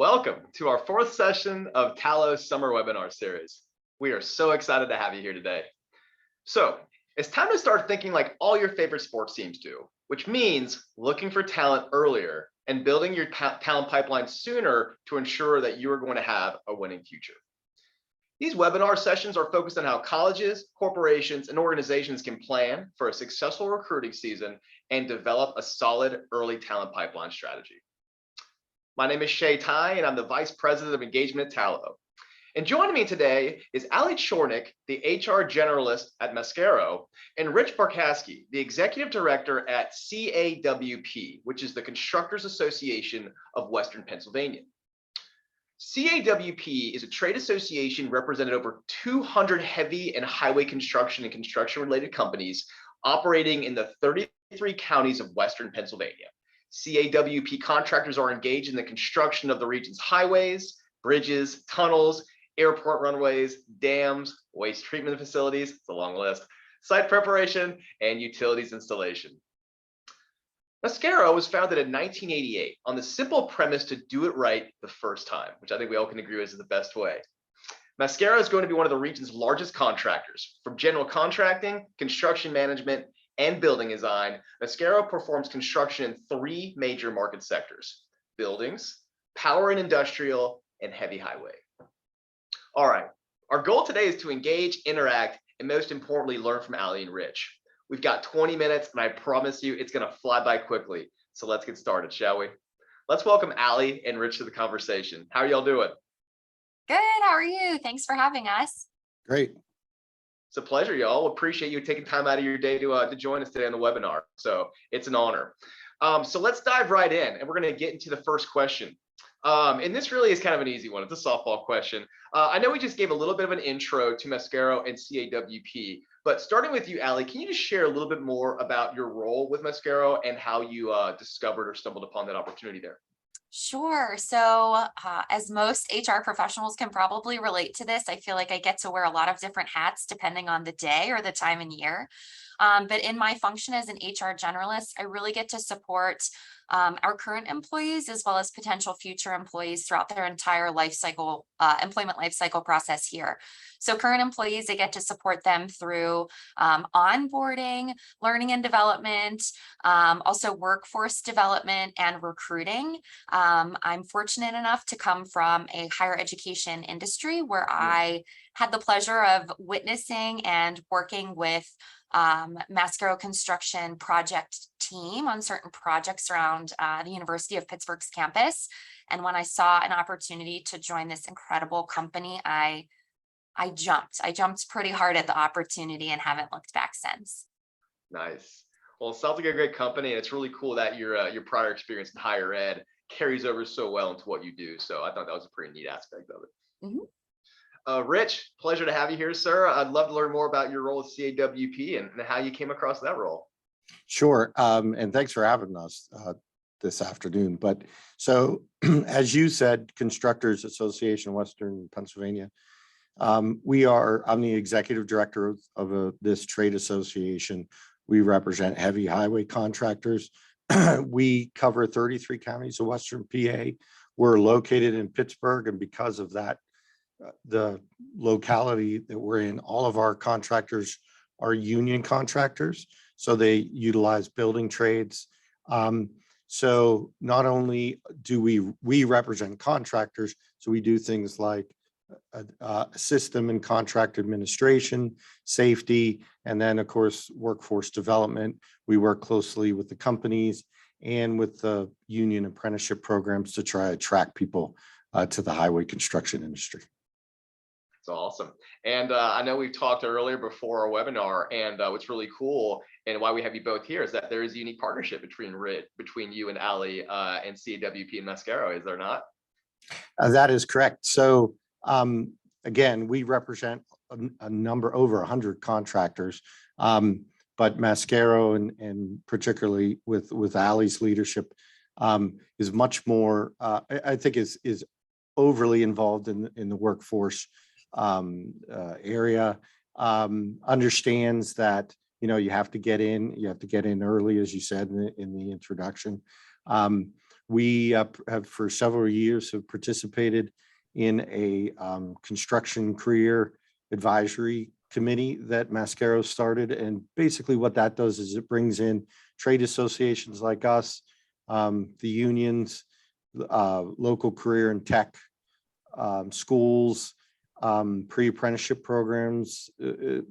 Welcome to our fourth session of Tallo's summer webinar series. We are so excited to have you here today. So it's time to start thinking like all your favorite sports teams do, which means looking for talent earlier and building your talent pipeline sooner to ensure that you are going to have a winning future. These webinar sessions are focused on how colleges, corporations, and organizations can plan for a successful recruiting season and develop a solid early talent pipeline strategy. My name is Shay Tai, and I'm the Vice President of Engagement at Tallo. And joining me today is Allie Chornick, the HR Generalist at Mascaro, and Rich Barcaskey, the Executive Director at CAWP, which is the Constructors Association of Western Pennsylvania. CAWP is a trade association representing over 200 heavy and highway construction and construction-related companies operating in the 33 counties of Western Pennsylvania. CAWP contractors are engaged in the construction of the region's highways, bridges, tunnels, airport runways, dams, waste treatment facilities, it's a long list, site preparation, and utilities installation. Mascaro was founded in 1988 on the simple premise to do it right the first time, which I think we all can agree is the best way. Mascaro is going to be one of the region's largest contractors. From general contracting, construction management, and building design, Mascaro performs construction in three major market sectors: buildings, power and industrial, and heavy highway. All right, our goal today is to engage, interact, and most importantly, learn from Allie and Rich. We've got 20 minutes, and I promise you it's gonna fly by quickly. So let's get started, shall we? Let's welcome Allie and Rich to the conversation. How are y'all doing? Good, how are you? Thanks for having us. Great. It's a pleasure, y'all. Appreciate you taking time out of your day to join us today on the webinar. So it's an honor. So let's dive right in, and we're going to get into the first question. And this really is kind of an easy one. It's a softball question. I know we just gave a little bit of an intro to Mascaro and CAWP, but starting with you, Allie, can you just share a little bit more about your role with Mascaro and how you discovered or stumbled upon that opportunity there? Sure. So as most HR professionals can probably relate to this, I feel like I get to wear a lot of different hats depending on the day or the time and year. But in my function as an HR generalist, I really get to support our current employees as well as potential future employees throughout their entire life cycle, employment life cycle process here. So current employees, I get to support them through onboarding, learning and development, also workforce development and recruiting. I'm fortunate enough to come from a higher education industry where I had the pleasure of witnessing and working with Mascaro construction project team on certain projects around the University of Pittsburgh's campus. And when I saw an opportunity to join this incredible company, I jumped pretty hard at the opportunity and haven't looked back since. Nice. Well, it sounds like a great company, and it's really cool that your prior experience in higher ed carries over so well into what you do. So I thought that was a pretty neat aspect of it. Mm-hmm. Rich, pleasure to have you here, sir. I'd love to learn more about your role at CAWP and how you came across that role. Sure. And thanks for having us this afternoon. But so as you said, Constructors Association of Western Pennsylvania, I'm the executive director of this trade association. We represent heavy highway contractors. We cover 33 counties of Western PA. We're located in Pittsburgh, and because of that, the locality that we're in, all of our contractors are union contractors, so they utilize building trades. So not only do we represent contractors, so we do things like system and contract administration, safety, and then of course workforce development. We work closely with the companies and with the union apprenticeship programs to try to attract people to the highway construction industry. It's awesome. And I know we've talked earlier before our webinar, and what's really cool and why we have you both here is that there is a unique partnership between you and Allie and CAWP and Mascaro, is there not? That is correct. So again, we represent a number over 100 contractors, but Mascaro and particularly with Allie's leadership is much more, I think is overly involved in the workforce area, understands that, you know, you have to get in early, as you said in the introduction. We have for several years have participated in a construction career advisory committee that Mascaro started. And basically what that does is it brings in trade associations like us, the unions, local career and tech schools, pre-apprenticeship programs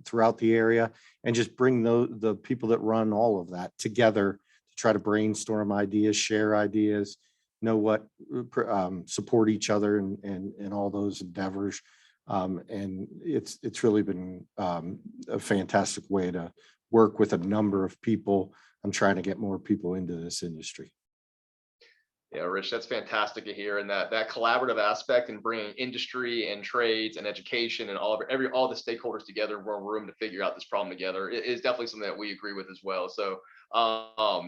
throughout the area, and just bring the people that run all of that together to try to brainstorm ideas, share ideas, know what, support each other and all those endeavors. And it's really been a fantastic way to work with a number of people. I'm trying to get more people into this industry. Yeah, Rich, that's fantastic to hear. And that collaborative aspect and bringing industry and trades and education and all the stakeholders together in one room to figure out this problem together is definitely something that we agree with as well. So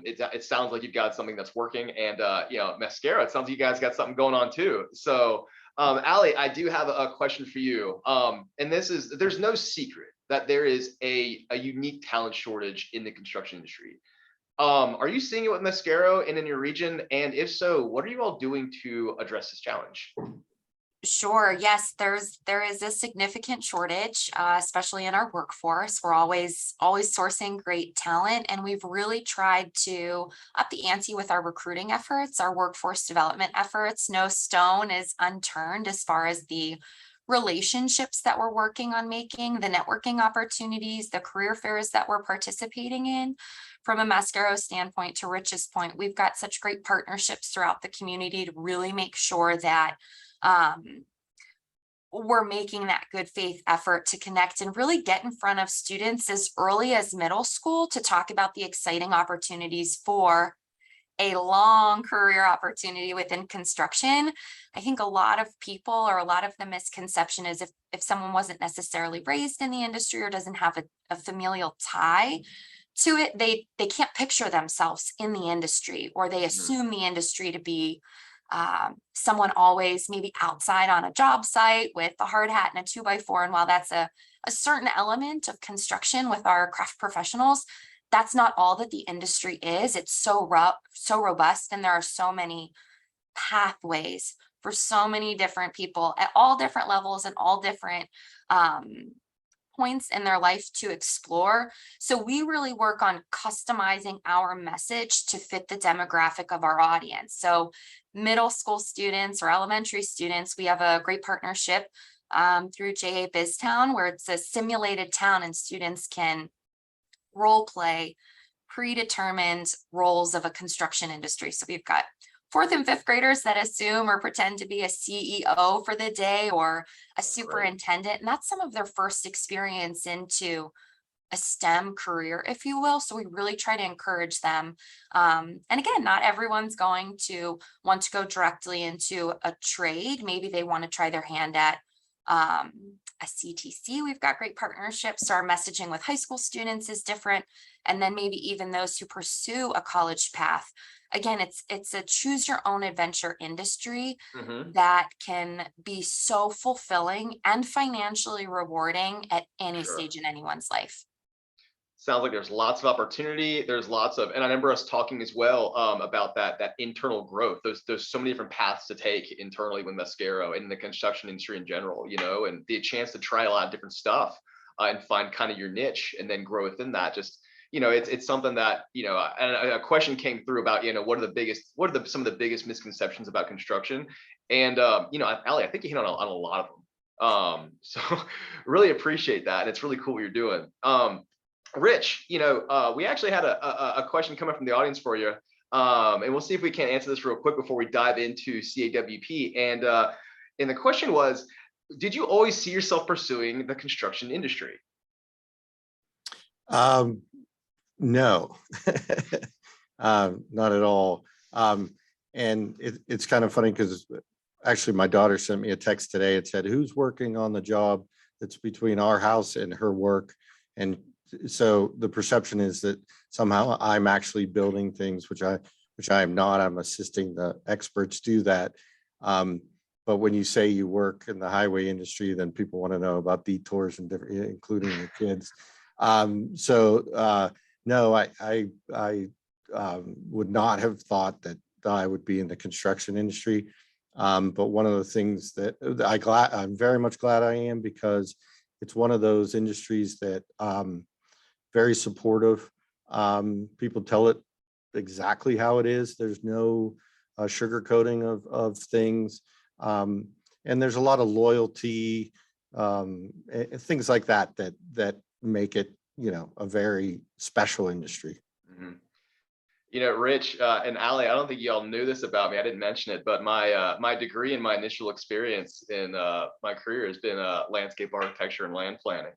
it sounds like you've got something that's working, and Mascaro, it sounds like you guys got something going on too. So Allie, I do have a question for you. And there's no secret that there is a unique talent shortage in the construction industry. Are you seeing it with Mascaro and in your region? And if so, what are you all doing to address this challenge? Sure. Yes, there is a significant shortage, especially in our workforce. We're always sourcing great talent, and we've really tried to up the ante with our recruiting efforts, our workforce development efforts. No stone is unturned as far as the relationships that we're working on making, the networking opportunities, the career fairs that we're participating in. From a Mascaro standpoint, to Rich's point, we've got such great partnerships throughout the community to really make sure that we're making that good faith effort to connect and really get in front of students as early as middle school to talk about the exciting opportunities for a long career opportunity within construction. I think a lot of people, or a lot of the misconception is if someone wasn't necessarily raised in the industry or doesn't have a familial tie to it, they can't picture themselves in the industry, or they assume the industry to be someone always maybe outside on a job site with a hard hat and a 2x4. And while that's a certain element of construction with our craft professionals, that's not all that the industry is. It's so robust, and there are so many pathways for so many different people at all different levels and all different points in their life to explore. So we really work on customizing our message to fit the demographic of our audience. So middle school students or elementary students, we have a great partnership through JA BizTown, where it's a simulated town and students can role play predetermined roles of a construction industry. So we've got 4th and 5th graders that assume or pretend to be a CEO for the day or a superintendent. And that's some of their first experience into a STEM career, if you will. So we really try to encourage them. And again, not everyone's going to want to go directly into a trade. Maybe they want to try their hand at a CTC. We've got great partnerships. So our messaging with high school students is different. And then maybe even those who pursue a college path. Again, it's a choose your own adventure industry that can be so fulfilling and financially rewarding at any stage in anyone's life. Sounds like there's lots of opportunity. There's lots of, and I remember us talking as well about that internal growth. There's so many different paths to take internally with Mascaro and the construction industry in general, and the chance to try a lot of different stuff and find kind of your niche and then grow within that. Just, it's something that, and a question came through about, what are some of the biggest misconceptions about construction? And, Allie, I think you hit on a lot of them. So really appreciate that. And it's really cool what you're doing. Rich, we actually had a question coming from the audience for you, and we'll see if we can answer this real quick before we dive into CAWP. And the question was, did you always see yourself pursuing the construction industry? No, not at all. And it's kind of funny because actually my daughter sent me a text today. It said, "Who's working on the job that's between our house and her work?" And so the perception is that somehow I'm actually building things, which I am not. I'm assisting the experts do that. But when you say you work in the highway industry, then people want to know about detours and different, including the kids. No, I would not have thought that I would be in the construction industry. But one of the things that I'm very much glad I am, because it's one of those industries that very supportive. People tell it exactly how it is. There's no sugarcoating of things. And there's a lot of loyalty, things like that make it, a very special industry. Mhm. Rich and Allie, I don't think y'all knew this about me. I didn't mention it, but my degree and my initial experience in my career has been landscape architecture and land planning.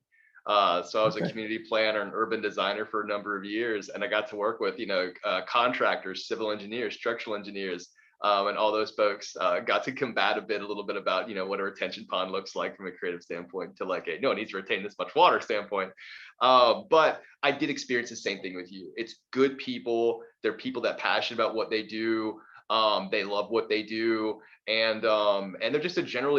So I was a Okay. community planner and urban designer for a number of years, and I got to work with contractors, civil engineers, structural engineers, and all those folks. Got to combat a little bit about what a retention pond looks like from a creative standpoint to like it needs to retain this much water standpoint. But I did experience the same thing with you. It's good people. They're people that are passionate about what they do. They love what they do, and they're just general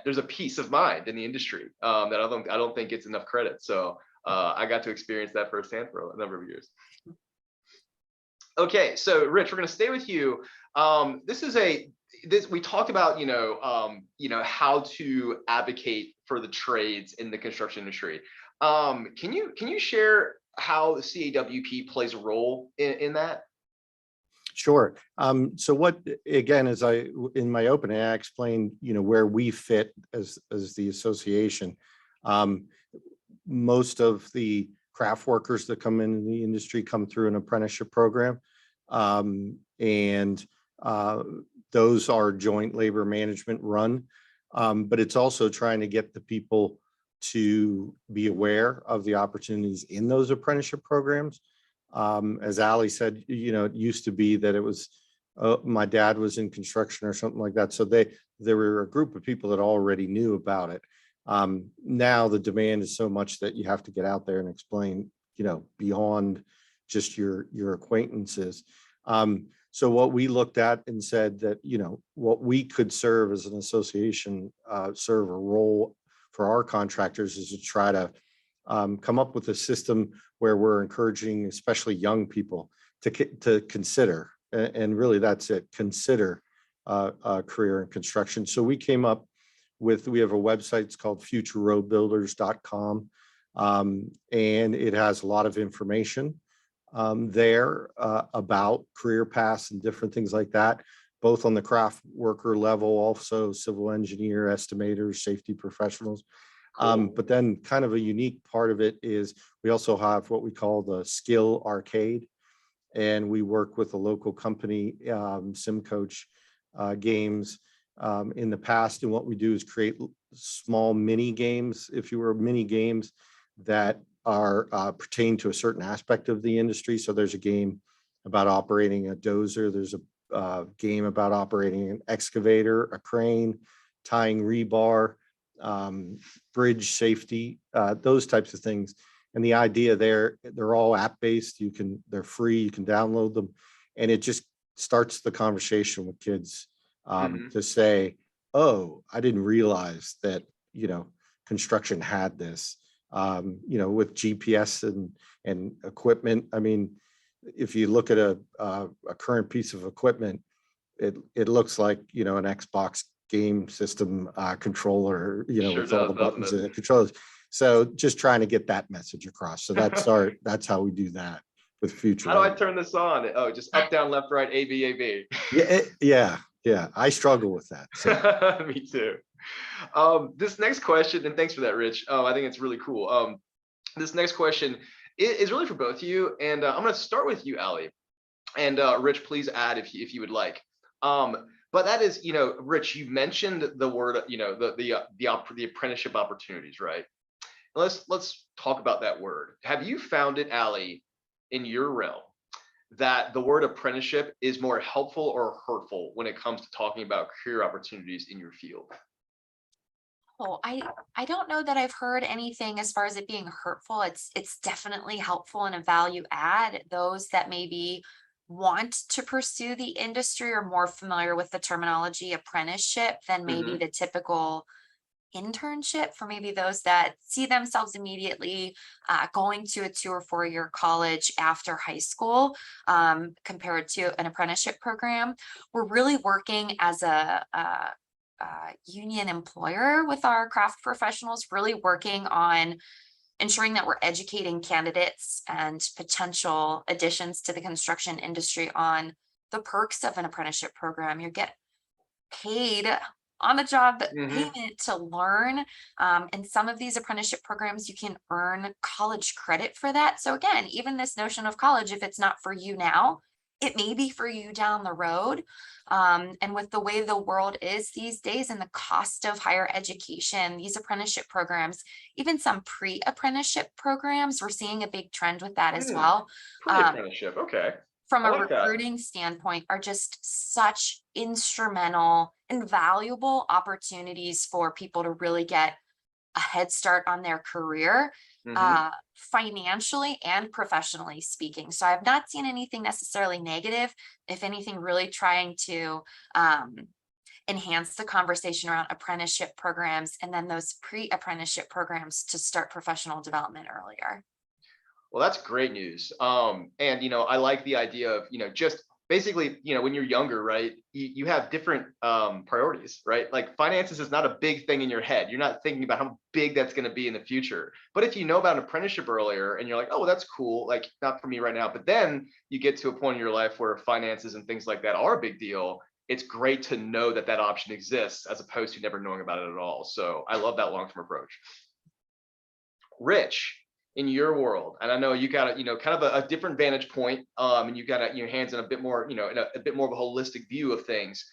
there's a peace of mind in the industry that I don't think gets enough credit. So I got to experience that firsthand for a number of years. Okay, so Rich, we're going to stay with you. We talked about how to advocate for the trades in the construction industry. Can you share how the CAWP plays a role in that? Sure. So what, again, as in my opening, I explained, where we fit as the association. Most of the craft workers that come into the industry come through an apprenticeship program. And those are joint labor management run. But it's also trying to get the people to be aware of the opportunities in those apprenticeship programs. As Allie said, it used to be that it was, my dad was in construction or something like that. So there were a group of people that already knew about it. Now the demand is so much that you have to get out there and explain, beyond just your acquaintances. So what we looked at and said that, what we could serve as an association, serve a role for our contractors is to try to come up with a system where we're encouraging, especially young people, to consider, and really that's it, consider a career in construction. So we came up with, we have a website, it's called futureroadbuilders.com, and it has a lot of information there about career paths and different things like that, both on the craft worker level, also civil engineer, estimators, safety professionals. But then kind of a unique part of it is we also have what we call the skill arcade, and we work with a local company, SimCoach games in the past. And what we do is create small mini games, if you were mini games that are pertain to a certain aspect of the industry. So there's a game about operating a dozer. There's a game about operating an excavator, a crane, tying rebar, bridge safety, those types of things. And the idea they're all app-based. They're free, you can download them. And it just starts the conversation with kids to say, oh, I didn't realize that, construction had this, with GPS and equipment. I mean, if you look at a current piece of equipment, it looks like, an Xbox game system controller, Sure with all the buttons and controllers. So just trying to get that message across. So that's how we do that with Future. How do I turn this on? Oh, just up, down, left, right, A, B, A, B. Yeah. I struggle with that. So. Me too. This next question, and thanks for that, Rich. I think it's really cool. This next question is really for both of you, and I'm going to start with you, Allie. And Rich, please add if you would like. But that is, Rich, you mentioned the word, the apprenticeship opportunities, right? Let's talk about that word. Have you found it, Allie, in your realm, that the word apprenticeship is more helpful or hurtful when it comes to talking about career opportunities in your field? Oh, I don't know that I've heard anything as far as it being hurtful. It's definitely helpful and a value add. Those that maybe want to pursue the industry are more familiar with the terminology apprenticeship than maybe the typical internship for maybe those that see themselves immediately going to a 2 or 4 year college after high school compared to an apprenticeship program. We're really working as a union employer with our craft professionals, really working on ensuring that we're educating candidates and potential additions to the construction industry on the perks of an apprenticeship program. You get paid on the job payment to learn. And some of these apprenticeship programs, you can earn college credit for that. So again, even this notion of college, if it's not for you now, it may be for you down the road. And with the way the world is these days and the cost of higher education, these apprenticeship programs, even some pre-apprenticeship programs, we're seeing a big trend with that as well. Pre-apprenticeship, okay. From I a like that. recruiting standpoint, are just such instrumental and valuable opportunities for people to really get a head start on their career, financially and professionally speaking. So I've not seen anything necessarily negative, if anything, really trying to enhance the conversation around apprenticeship programs and then those pre-apprenticeship programs to start professional development earlier. Well, that's great news. And, I like the idea of, just basically, when you're younger, right, you have different priorities, right? Like finances is not a big thing in your head. You're not thinking about how big that's going to be in the future. But if you know about an apprenticeship earlier and you're like, oh, well, that's cool, like not for me right now. But then you get to a point in your life where finances and things like that are a big deal. It's great to know that that option exists as opposed to never knowing about it at all. So I love that long-term approach. Rich, in your world, and I know you got kind of a different vantage point, and you got your hands in a bit more, in a bit more of a holistic view of things.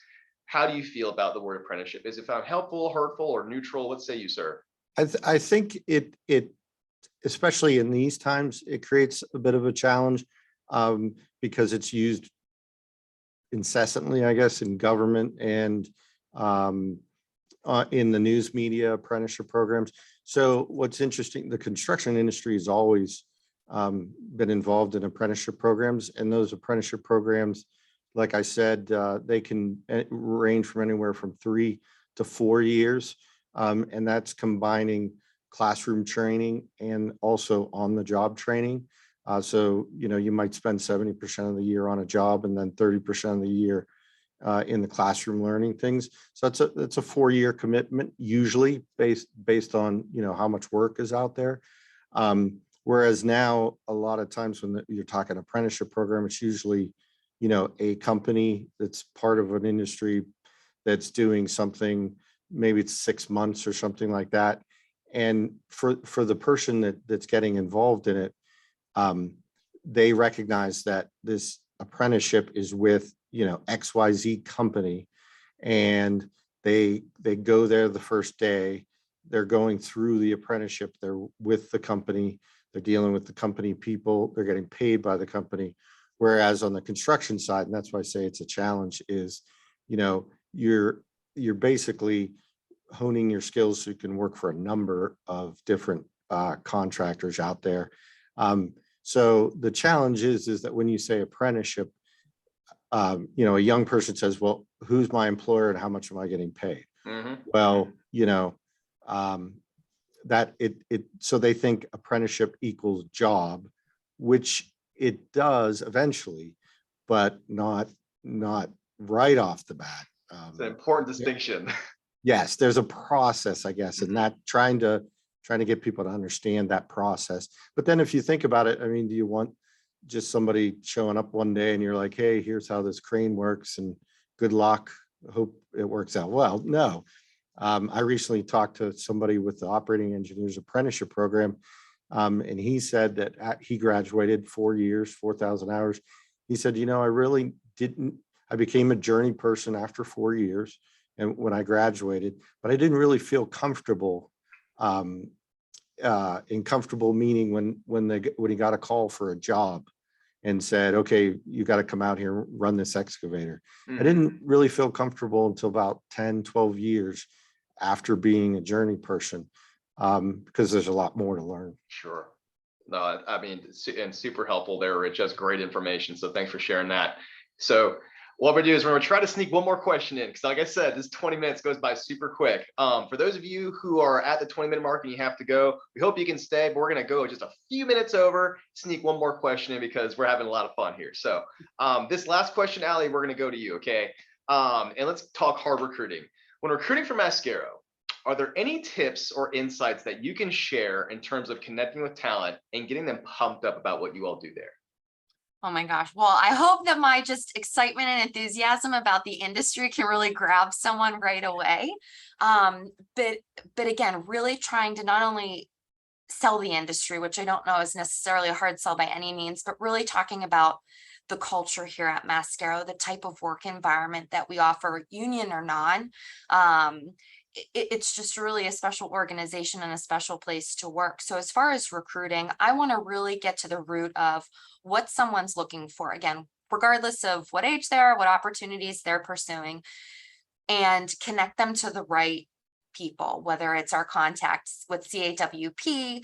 How do you feel about the word apprenticeship? Is it found helpful, hurtful, or neutral? What say you, sir? I think it especially in these times, it creates a bit of a challenge because it's used incessantly, I guess, in government and in the news media, apprenticeship programs. So what's interesting, the construction industry has always been involved in apprenticeship programs, and those apprenticeship programs, like I said, they can range from anywhere from 3 to 4 years. And that's combining classroom training and also on the job training. So, you might spend 70% of the year on a job and then 30% of the year in the classroom learning things. So it's a 4-year commitment, usually based on, how much work is out there. Whereas now, a lot of times when you're talking apprenticeship program, it's usually, a company that's part of an industry that's doing something, maybe it's 6 months or something like that. And for the person that's getting involved in it, they recognize that this apprenticeship is with, XYZ company, and they go there the first day. They're going through the apprenticeship. They're with the company. They're dealing with the company people. They're getting paid by the company. Whereas on the construction side, and that's why I say it's a challenge, is, you're basically honing your skills so you can work for a number of different contractors out there. So the challenge is that when you say apprenticeship, a young person says, well, who's my employer and how much am I getting paid? Well, that so they think apprenticeship equals job, which it does eventually, but not right off the bat. It's an important distinction. Yes, there's a process, I guess, and that trying to get people to understand that process. But then if you think about it, I mean, do you want just somebody showing up one day and you're like, hey, here's how this crane works and good luck, hope it works out well? No. I recently talked to somebody with the operating engineers apprenticeship program, and he said that he graduated 4 years, 4,000 hours. He said, I really didn't, I became a journey person after 4 years and when I graduated, but I didn't really feel comfortable, in comfortable meaning when he got a call for a job and said, okay, you got to come out here and run this excavator. I didn't really feel comfortable until about 10, 12 years after being a journey person, because there's a lot more to learn. Sure. No, I mean, and super helpful there, Rich. That's great information. So thanks for sharing that. So What we're doing is we're going to try to sneak one more question in because, like I said, this 20 minutes goes by super quick. For those of you who are at the 20-minute mark and you have to go, we hope you can stay, but we're going to go just a few minutes over, sneak one more question in because we're having a lot of fun here. So this last question, Allie, we're going to go to you, okay? And let's talk hard recruiting. When recruiting for Mascaro, are there any tips or insights that you can share in terms of connecting with talent and getting them pumped up about what you all do there? Oh my gosh. Well, I hope that my just excitement and enthusiasm about the industry can really grab someone right away. But again, really trying to not only sell the industry, which I don't know is necessarily a hard sell by any means, but really talking about the culture here at Mascaro, the type of work environment that we offer, union or non. It's just really a special organization and a special place to work. So as far as recruiting, I want to really get to the root of what someone's looking for, again, regardless of what age they are, what opportunities they're pursuing, and connect them to the right people, whether it's our contacts with CAWP,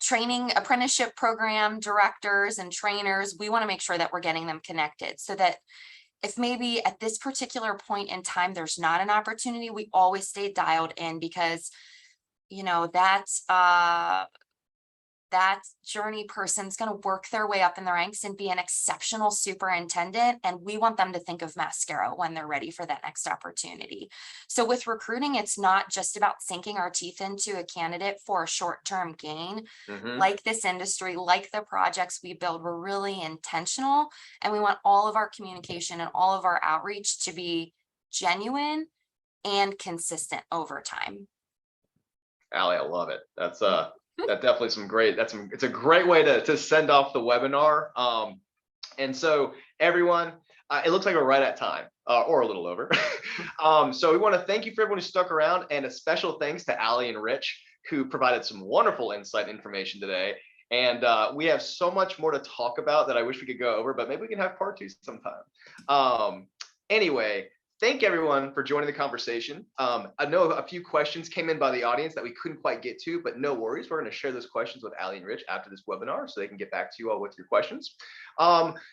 training apprenticeship program directors and trainers. We want to make sure that we're getting them connected so that if maybe at this particular point in time, there's not an opportunity, we always stay dialed in because, you know, that journey person's going to work their way up in the ranks and be an exceptional superintendent. And we want them to think of Mascaro when they're ready for that next opportunity. So with recruiting, it's not just about sinking our teeth into a candidate for a short-term gain. Like this industry, like the projects we build, we're really intentional. And we want all of our communication and all of our outreach to be genuine and consistent over time. Allie, I love it. That's that's definitely it's a great way to send off the webinar. And so everyone, it looks like we're right at time or a little over. So we want to thank you for everyone who stuck around, and a special thanks to Allie and Rich, who provided some wonderful insight information today. And we have so much more to talk about that I wish we could go over, but maybe we can have part 2 sometime. Anyway, thank everyone for joining the conversation. I know a few questions came in by the audience that we couldn't quite get to, but no worries. We're going to share those questions with Allie and Rich after this webinar so they can get back to you all with your questions.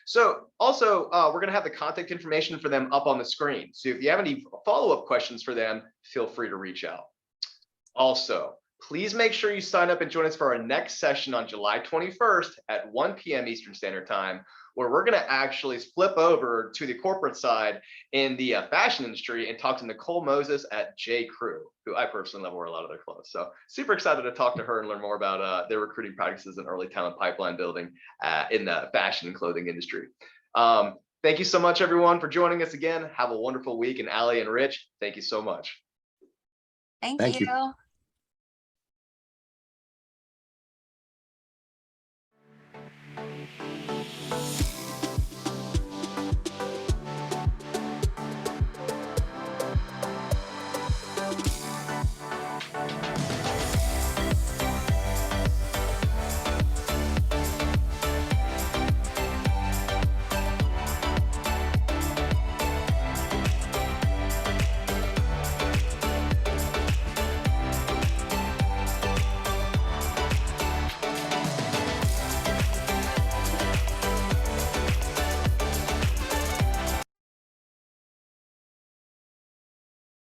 So also, we're going to have the contact information for them up on the screen. So if you have any follow-up questions for them, feel free to reach out. Also, please make sure you sign up and join us for our next session on July 21st at 1 p.m. Eastern Standard Time, where we're going to actually flip over to the corporate side in the fashion industry and talk to Nicole Moses at J. Crew, who I personally love, wear a lot of their clothes. So super excited to talk to her and learn more about their recruiting practices and early talent pipeline building in the fashion and clothing industry. Thank you so much, everyone, for joining us again. Have a wonderful week. And Allie and Rich, thank you so much. Thank you.